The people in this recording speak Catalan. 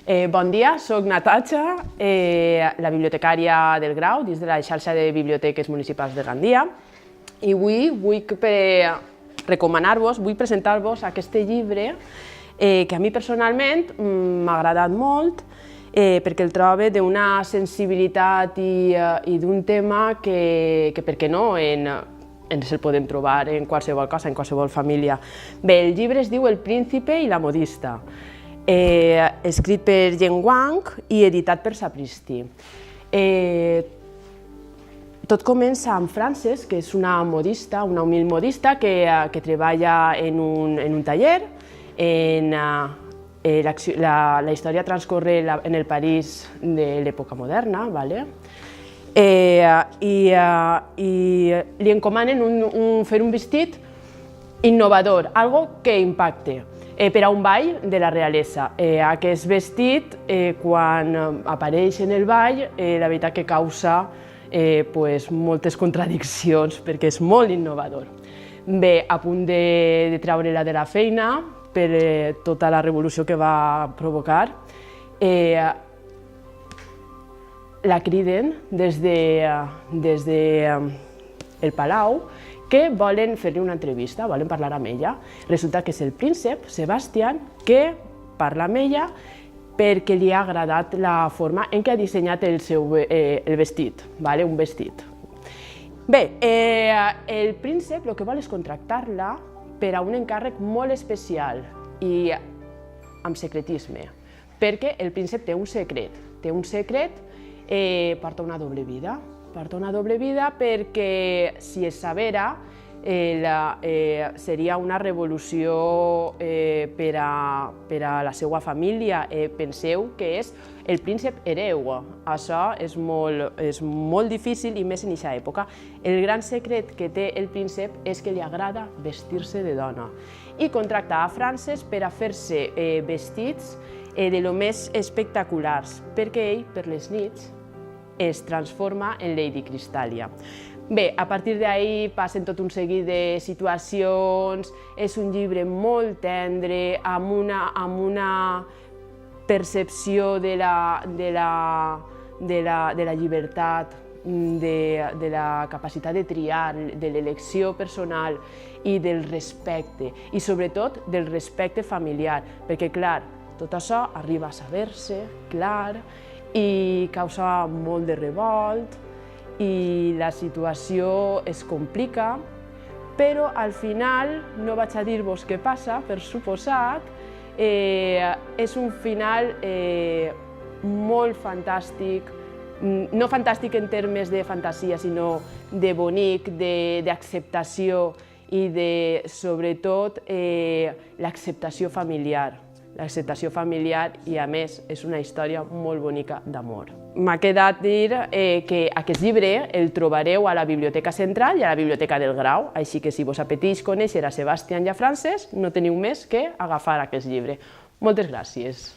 Bon dia, soc Natatxa, la bibliotecària del Grau, dins de la xarxa de biblioteques municipals de Gandia, i avui vull recomanar-vos, vull presentar-vos aquest llibre que a mi personalment m'ha agradat molt perquè el trobo d'una sensibilitat i d'un tema que, per què no, ens el podem trobar en qualsevol cosa, en qualsevol família. Bé, el llibre es diu El príncipe i la modista, escrit per Yen Wang i editat per Sapristi. Tot comença amb Frances, que és una modista, una humil modista que treballa en un taller. La història transcorre en el París de l'època moderna, i li encomanen fer un vestit innovador, algo que impacte, per a un ball de la realesa. Aquest vestit, quan apareix en el ball, la veritat que causa moltes contradiccions, perquè és molt innovador. Bé, a punt de treure-la de la feina per tota la revolució que va provocar, la criden des del palau que volen fer-li una entrevista, volen parlar amb ella. Resulta que és el príncep Sebastián que parla amb ella perquè li ha agradat la forma en què ha dissenyat el vestit, un vestit. Bé, el príncep el que vol és contractar-la per a un encàrrec molt especial i amb secretisme, perquè el príncep té un secret, porta una doble vida. Porta una doble vida perquè, si es sabera, seria una revolució per a la seva família. Penseu que és el príncep hereu. Això és molt difícil, i més en aquesta època. El gran secret que té el príncep és que li agrada vestir-se de dona i contracta a Frances per a fer-se vestits de lo més espectaculars, perquè ell, per les nits, es transforma en Lady Crystallia. Bé, a partir d'ahir passen tot un seguit de situacions, és un llibre molt tendre, amb una percepció de la llibertat, de la capacitat de triar, de l'elecció personal i del respecte, i sobretot del respecte familiar, perquè, clar, tot això arriba a saber-se, clar, i causa molt de revolt, i la situació es complica, però al final, no vaig a dir-vos què passa, per suposat, és un final molt fantàstic, no fantàstic en termes de fantasia, sinó de bonic, d'acceptació i de, sobretot, l'acceptació familiar. L'acceptació familiar i, a més, és una història molt bonica d'amor. M'ha quedat dir que aquest llibre el trobareu a la Biblioteca Central i a la Biblioteca del Grau, així que si vos apeteix conèixer a Sebastián i a Frances, no teniu més que agafar aquest llibre. Moltes gràcies.